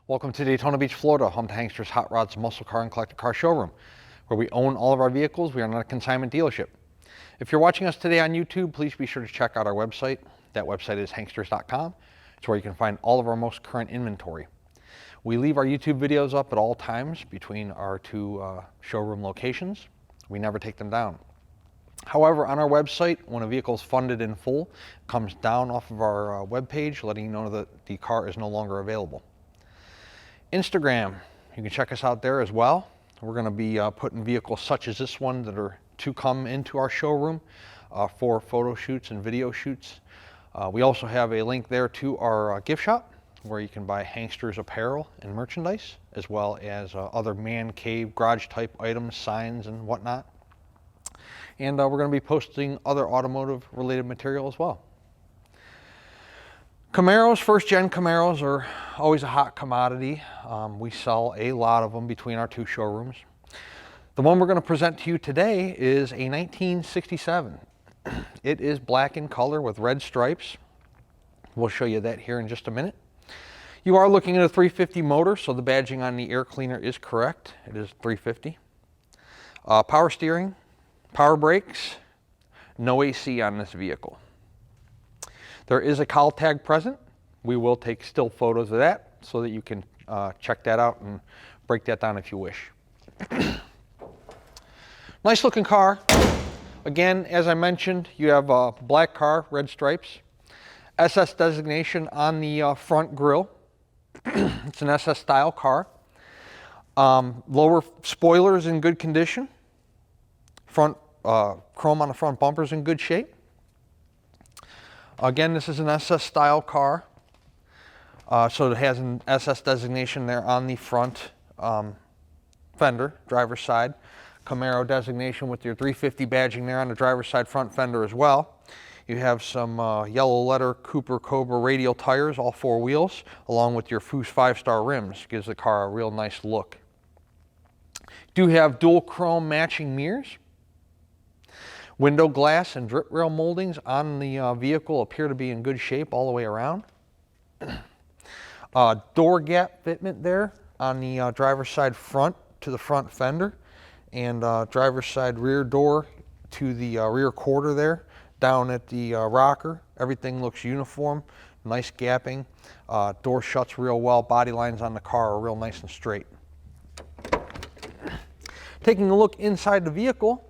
Welcome to Daytona Beach, Florida, home to Hankster's Hot Rods, Muscle Car, and Collector Car Showroom, where we own all of our vehicles. We are not a consignment dealership. If you're watching us today on YouTube, please be sure to check out our website. That website is hanksters.com. It's where you can find all of our most current inventory. We leave our YouTube videos up at all times between our two showroom locations. We never take them down. However, on our website, when a vehicle is funded in full, it comes down off of our webpage, letting you know that the car is no longer available. Instagram, you can check us out there as well. We're going to be putting vehicles such as this one that are to come into our showroom for photo shoots and video shoots. We also have a link there to our gift shop where you can buy Hanksters apparel and merchandise, as well as other man cave, garage type items, signs and whatnot. And we're going to be posting other automotive related material as well. Camaros, first gen Camaros are always a hot commodity. We sell a lot of them between our two showrooms. The one we're going to present to you today is a 1967. It is black in color with red stripes. We'll show you that here in just a minute. You are looking at a 350 motor, so the badging on the air cleaner is correct. It is 350. Power steering, power brakes, no AC on this vehicle. There is a cowl tag present. We will take still photos of that so that you can check that out and break that down if you wish. Nice looking car. Again, as I mentioned, you have a black car, red stripes. SS designation on the front grille. It's an SS style car. Lower spoilers in good condition. Front chrome on the front bumpers in good shape. Again, this is an SS style car, so it has an SS designation there on the front fender, driver's side. Camaro designation with your 350 badging there on the driver's side front fender as well. You have some yellow letter Cooper Cobra radial tires, all four wheels, along with your Foose 5-star rims. Gives the car a real nice look. Do have dual chrome matching mirrors. Window glass and drip rail moldings on the vehicle appear to be in good shape all the way around. Door gap fitment there on the driver's side front to the front fender, and driver's side rear door to the rear quarter there, down at the rocker. Everything looks uniform, nice gapping. Door shuts real well. Body lines on the car are real nice and straight. Taking a look inside the vehicle,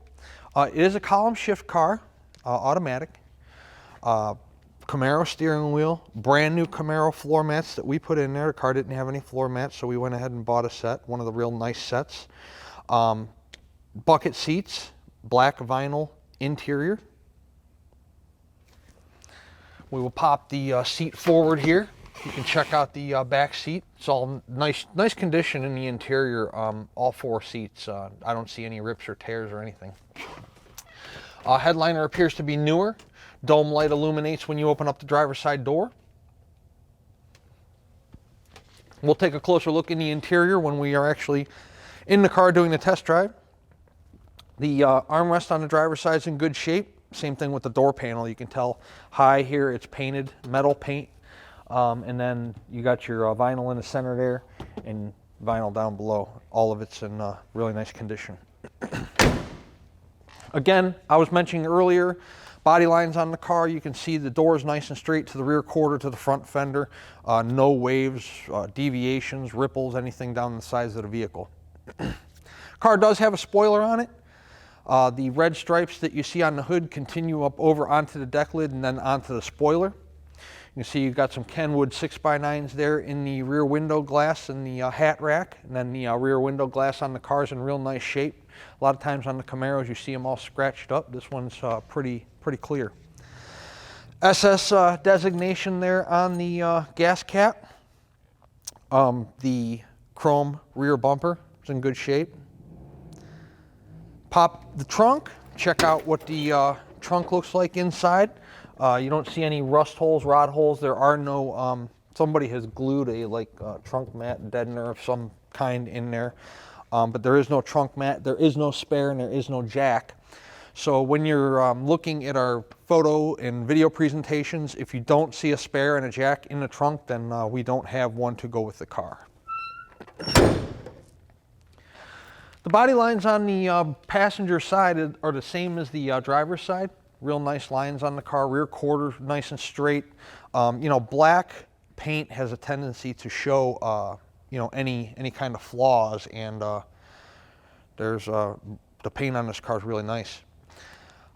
it is a column shift car, automatic. Camaro steering wheel, brand new Camaro floor mats that we put in there. The car didn't have any floor mats, so we went ahead and bought a set, one of the real nice sets. Bucket seats, black vinyl interior. We will pop the seat forward here. You can check out the back seat. It's all nice condition in the interior, all four seats. I don't see any rips or tears or anything. Headliner appears to be newer. Dome light illuminates when you open up the driver's side door. We'll take a closer look in the interior when we are actually in the car doing the test drive. The armrest on the driver's side is in good shape. Same thing with the door panel. You can tell high here, it's painted, metal paint. And then you got your vinyl in the center there and vinyl down below. All of it's in really nice condition. Again, I was mentioning earlier, body lines on the car. You can see the doors nice and straight to the rear quarter, to the front fender. No waves, deviations, ripples, anything down the sides of the vehicle. Car does have a spoiler on it. The red stripes that you see on the hood continue up over onto the deck lid and then onto the spoiler. You can see you've got some Kenwood 6x9s there in the rear window glass and the hat rack, and then the rear window glass on the car's in real nice shape. A lot of times on the Camaros you see them all scratched up. This one's pretty clear. SS designation there on the gas cap. The chrome rear bumper is in good shape. Pop the trunk, check out what the trunk looks like inside. You don't see any rust holes, rod holes. There are no, somebody has glued a trunk mat deadener of some kind in there. But there is no trunk mat, there is no spare, and there is no jack. So when you're looking at our photo and video presentations, if you don't see a spare and a jack in the trunk, then we don't have one to go with the car. The body lines on the passenger side are the same as the driver's side. Real nice lines on the car, rear quarter nice and straight. You know, black paint has a tendency to show you know, any kind of flaws, and there's the paint on this car is really nice.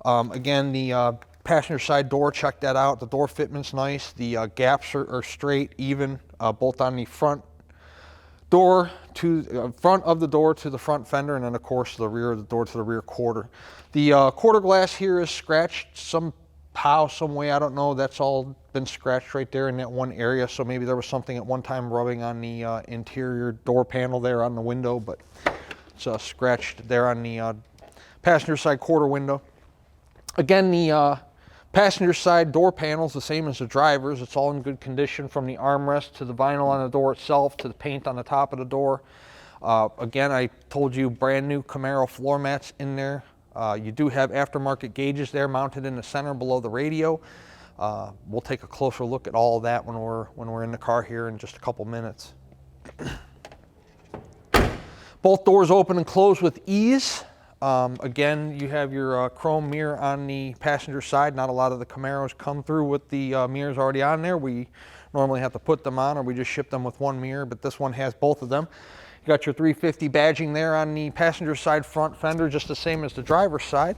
Again, the passenger side door, check that out. The door fitment's nice. The gaps are straight, even, both on the front door to front of the door to the front fender, and then of course the rear of the door to the rear quarter. The quarter glass here is scratched somehow, some way, I don't know. That's all been scratched right there in that one area, so maybe there was something at one time rubbing on the interior door panel there on the window, but it's scratched there on the passenger side quarter window. Again, the passenger side door panel is the same as the driver's. It's all in good condition, from the armrest to the vinyl on the door itself to the paint on the top of the door. Again, I told you, brand new Camaro floor mats in there. You do have aftermarket gauges there mounted in the center below the radio. We'll take a closer look at all of that when we're in the car here in just a couple minutes. Both doors open and close with ease. Again, you have your chrome mirror on the passenger side. Not a lot of the Camaros come through with the mirrors already on there. We normally have to put them on, or we just ship them with one mirror, but this one has both of them. You got your 350 badging there on the passenger side front fender, just the same as the driver's side.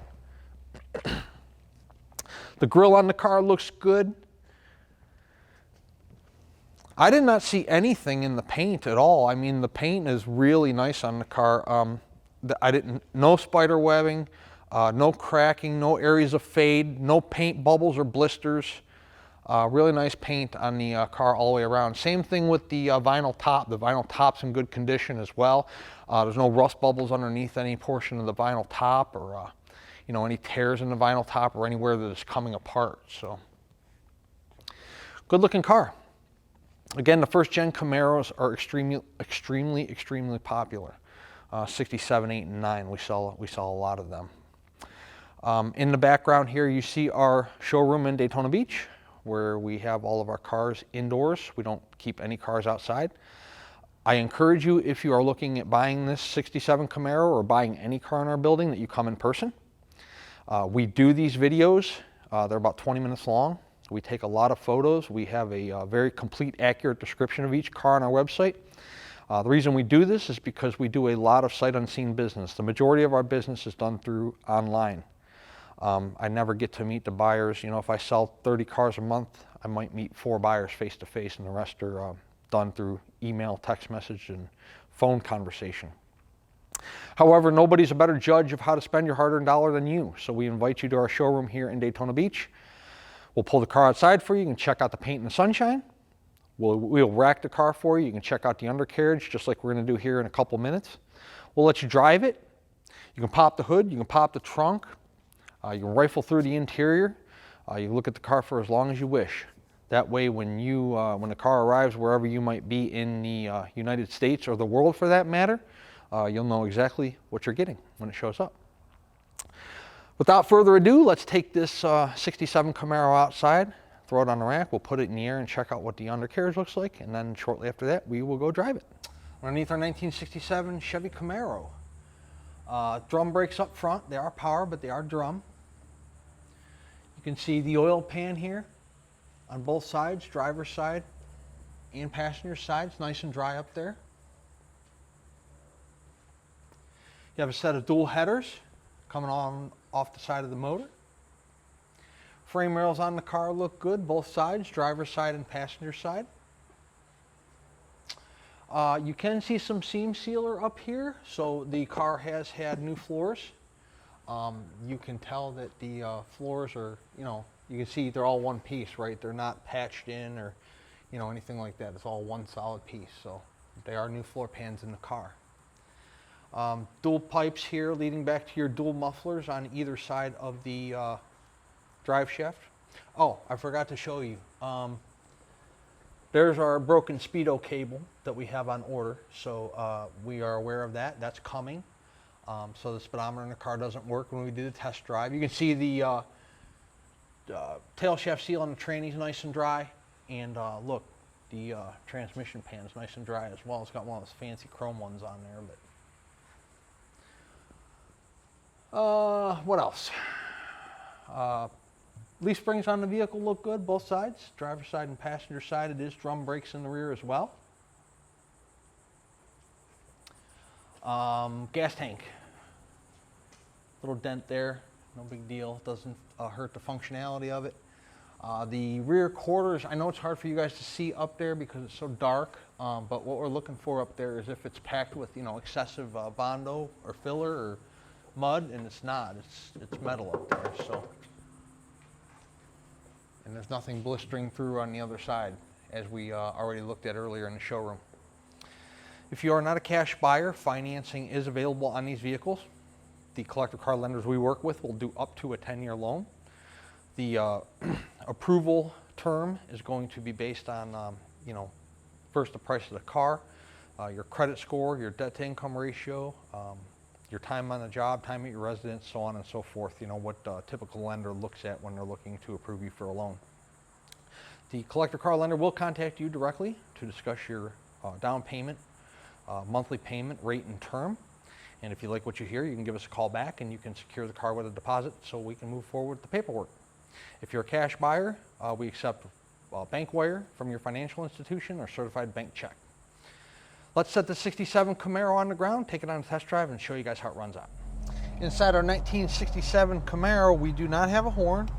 The grille on the car looks good. I did not see anything in the paint at all. I mean, the paint is really nice on the car. No spider webbing, no cracking, no areas of fade, no paint bubbles or blisters. Really nice paint on the car all the way around. Same thing with the vinyl top. The vinyl top's in good condition as well. There's no rust bubbles underneath any portion of the vinyl top, or you know, any tears in the vinyl top, or anywhere that it's coming apart. So, good looking car. Again, the first gen Camaros are extremely popular. 67, 8, and 9, we sell a lot of them. In the background here, you see our showroom in Daytona Beach, where we have all of our cars indoors. We don't keep any cars outside. I encourage you, if you are looking at buying this 67 Camaro or buying any car in our building, that you come in person. We do these videos. They're about 20 minutes long. We take a lot of photos. We have a very complete, accurate description of each car on our website. The reason we do this is because we do a lot of sight unseen business. The majority of our business is done through online. I never get to meet the buyers. You know, if I sell 30 cars a month, I might meet 4 buyers face to face, and the rest are done through email, text message, and phone conversation. However, nobody's a better judge of how to spend your hard-earned dollar than you. So we invite you to our showroom here in Daytona Beach. We'll pull the car outside for you. You can check out the paint in the sunshine. We'll rack the car for you. You can check out the undercarriage, just like we're going to do here in a couple minutes. We'll let you drive it. You can pop the hood. You can pop the trunk. You can rifle through the interior. You can look at the car for as long as you wish. That way, when the car arrives wherever you might be in the United States, or the world for that matter, you'll know exactly what you're getting when it shows up. Without further ado, let's take this 67 Camaro outside, throw it on the rack, we'll put it in the air and check out what the undercarriage looks like, and then shortly after that, we will go drive it. Underneath our 1967 Chevy Camaro. Drum brakes up front. They are power, but they are drum. You can see the oil pan here on both sides, driver's side and passenger side. It's nice and dry up there. You have a set of dual headers coming on off the side of the motor. Frame rails on the car look good, both sides, driver's side and passenger side. You can see some seam sealer up here, so the car has had new floors. You can tell that the floors are, you know, you can see they're all one piece, right? They're not patched in or, you know, anything like that. It's all one solid piece, so they are new floor pans in the car. Dual pipes here leading back to your dual mufflers on either side of the drive shaft. Oh, I forgot to show you. There's our broken speedo cable that we have on order, so we are aware of that. That's coming. So the speedometer in the car doesn't work when we do the test drive. You can see the tail shaft seal on the tranny's nice and dry. And look, The transmission pan's nice and dry as well. It's got one of those fancy chrome ones on there, but what else? Leaf springs on the vehicle look good, both sides, driver's side and passenger side. It is drum brakes in the rear as well. Gas tank, little dent there, no big deal. Doesn't hurt the functionality of it. The rear quarters, I know it's hard for you guys to see up there because it's so dark, but what we're looking for up there is if it's packed with, you know, excessive Bondo or filler or mud, and it's not. It's metal up there. So, and there's nothing blistering through on the other side, as we already looked at earlier in the showroom. If you are not a cash buyer, financing is available on these vehicles. The collector car lenders we work with will do up to a 10-year loan. The approval term is going to be based on, you know, first the price of the car, your credit score, your debt to income ratio, your time on the job, time at your residence, so on and so forth. You know, what a typical lender looks at when they're looking to approve you for a loan. The collector car lender will contact you directly to discuss your down payment, monthly payment, rate, and term. And if you like what you hear, you can give us a call back and you can secure the car with a deposit so we can move forward with the paperwork. If you're a cash buyer, we accept bank wire from your financial institution or certified bank check. Let's set the 67 Camaro on the ground, take it on a test drive, and show you guys how it runs out. Inside our 1967 Camaro, we do not have a horn.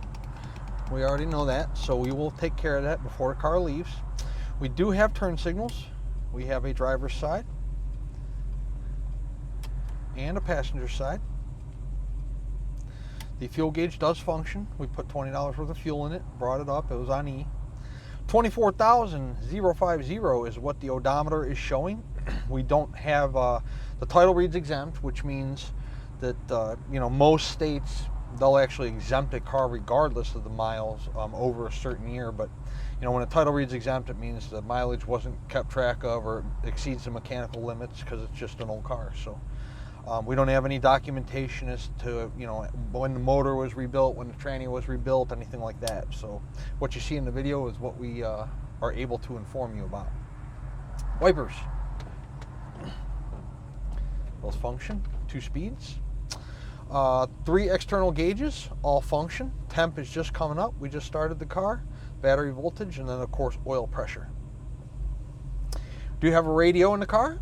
We already know that, so we will take care of that before the car leaves. We do have turn signals. We have a driver's side and a passenger side. The fuel gauge does function. We put $20 worth of fuel in it, brought it up, it was on E. 24,050 is what the odometer is showing. We don't have, the title reads exempt, which means that, you know, most states, they'll actually exempt a car regardless of the miles over a certain year. But, you know, when a title reads exempt, it means the mileage wasn't kept track of or exceeds the mechanical limits because it's just an old car. So we don't have any documentation as to, you know, when the motor was rebuilt, when the tranny was rebuilt, anything like that. So what you see in the video is what we are able to inform you about. Wipers. Those function, 2 speeds. 3 external gauges, all function. Temp is just coming up. We just started the car. Battery voltage, and then of course oil pressure. Do you have a radio in the car?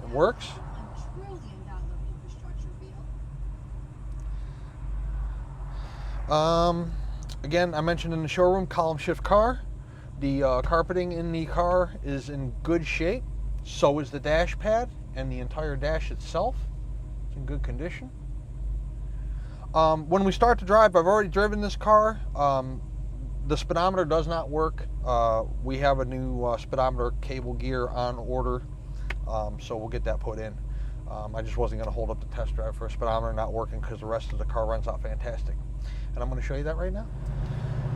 It works. Again, I mentioned in the showroom, column shift car. The carpeting in the car is in good shape. So is the dash pad and the entire dash itself. It's in good condition. When we start to drive, I've already driven this car. The speedometer does not work. We have a new speedometer cable gear on order, so we'll get that put in. I just wasn't going to hold up the test drive for a speedometer not working because the rest of the car runs out fantastic. And I'm going to show you that right now.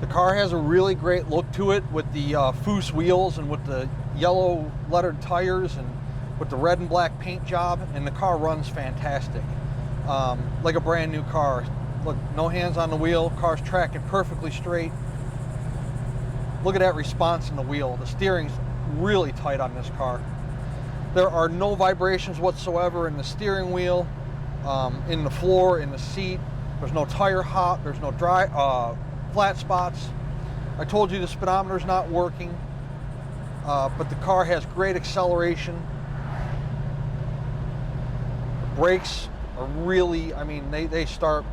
The car has a really great look to it with the Foose wheels and with the yellow lettered tires and with the red and black paint job, and the car runs fantastic. Like a brand new car. Look, no hands on the wheel, car's tracking perfectly straight. Look at that response in the wheel. The steering's really tight on this car. There are no vibrations whatsoever in the steering wheel, in the floor, in the seat. There's no tire hop, there's no dry, flat spots. I told you the speedometer's not working, but the car has great acceleration. The brakes are really, I mean, they start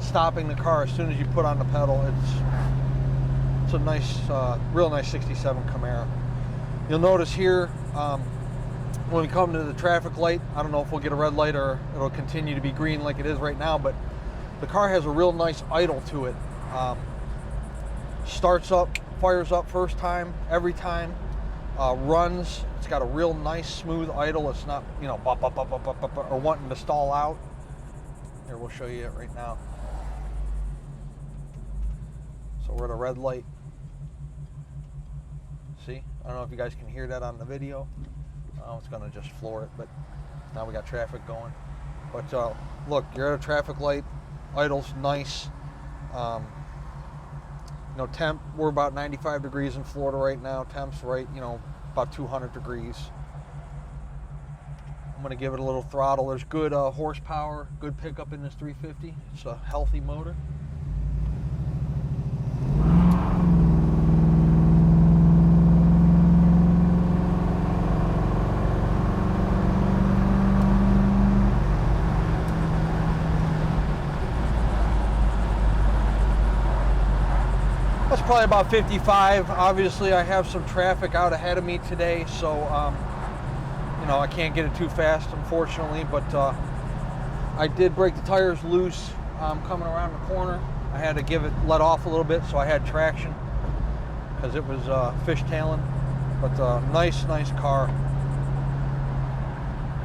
stopping the car as soon as you put on the pedal. It's a nice, real nice 67 Camaro. You'll notice here, when we come to the traffic light, I don't know if we'll get a red light or it'll continue to be green like it is right now, but the car has a real nice idle to it. Starts up, fires up first time, every time, runs. It's got a real nice smooth idle. It's not, you know, bop, bop, bop, bop, bop, bop, or wanting to stall out. Here, we'll show you it right now. So we're at a red light. See? I don't know if you guys can hear that on the video. It's gonna just floor it, but now we got traffic going. But look, you're at a traffic light. Idle's nice. You know, temp, we're about 95 degrees in Florida right now. Temp's right, you know, about 200 degrees. I'm going to give it a little throttle. There's good horsepower, good pickup in this 350. It's a healthy motor. That's probably about 55. Obviously, I have some traffic out ahead of me today, so you know, I can't get it too fast, unfortunately, but I did break the tires loose coming around the corner. I had to give it let off a little bit, so I had traction because it was fishtailing. But nice car.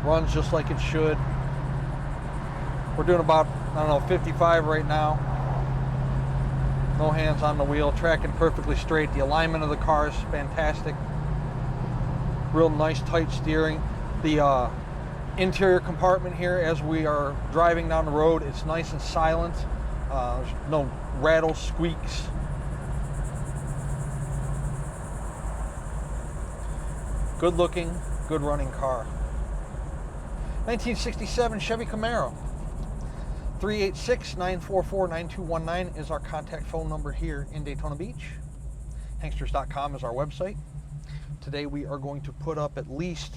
Runs just like it should. We're doing about, I don't know, 55 right now. No hands on the wheel, tracking perfectly straight. The alignment of the car is fantastic. Real nice tight steering. The interior compartment here, as we are driving down the road, it's nice and silent. There's no rattle, squeaks. Good looking, good running car. 1967 Chevy Camaro. 386-944-9219 is our contact phone number here in Daytona Beach. Hanksters.com is our website. Today we are going to put up at least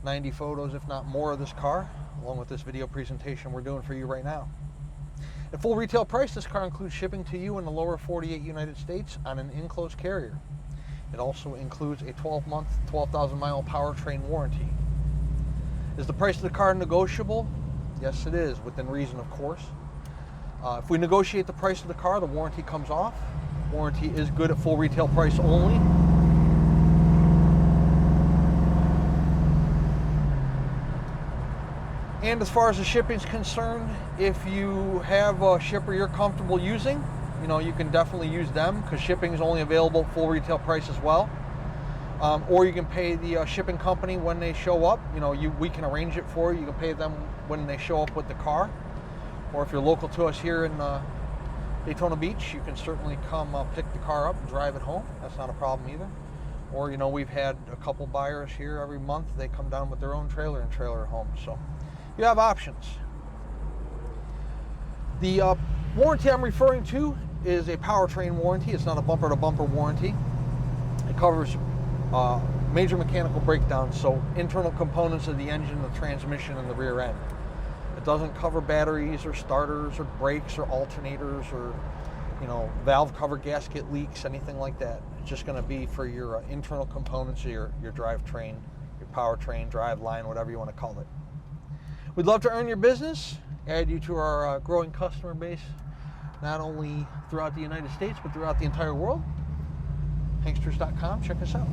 90 photos, if not more, of this car, along with this video presentation we're doing for you right now. At full retail price, this car includes shipping to you in the lower 48 United States on an enclosed carrier. It also includes a 12-month, 12,000-mile powertrain warranty. Is the price of the car negotiable? Yes, it is, within reason, of course. If we negotiate the price of the car, the warranty comes off. Warranty is good at full retail price only. And as far as the shipping is concerned, if you have a shipper you're comfortable using, you know, you can definitely use them because shipping is only available at full retail price as well. Or you can pay the shipping company when they show up. You know, we can arrange it for you. You can pay them when they show up with the car. Or if you're local to us here in Daytona Beach, you can certainly come pick the car up and drive it home. That's not a problem either. Or, you know, we've had a couple buyers here every month. They come down with their own trailer and trailer it home. So you have options. The warranty I'm referring to is a powertrain warranty. It's not a bumper-to-bumper warranty. It covers major mechanical breakdowns, so internal components of the engine, the transmission, and the rear end. It doesn't cover batteries or starters or brakes or alternators or, you know, valve cover gasket leaks, anything like that. It's just going to be for your internal components of your drivetrain, your powertrain, drive line, whatever you want to call it. We'd love to earn your business, add you to our growing customer base, not only throughout the United States, but throughout the entire world. Hanksters.com, check us out.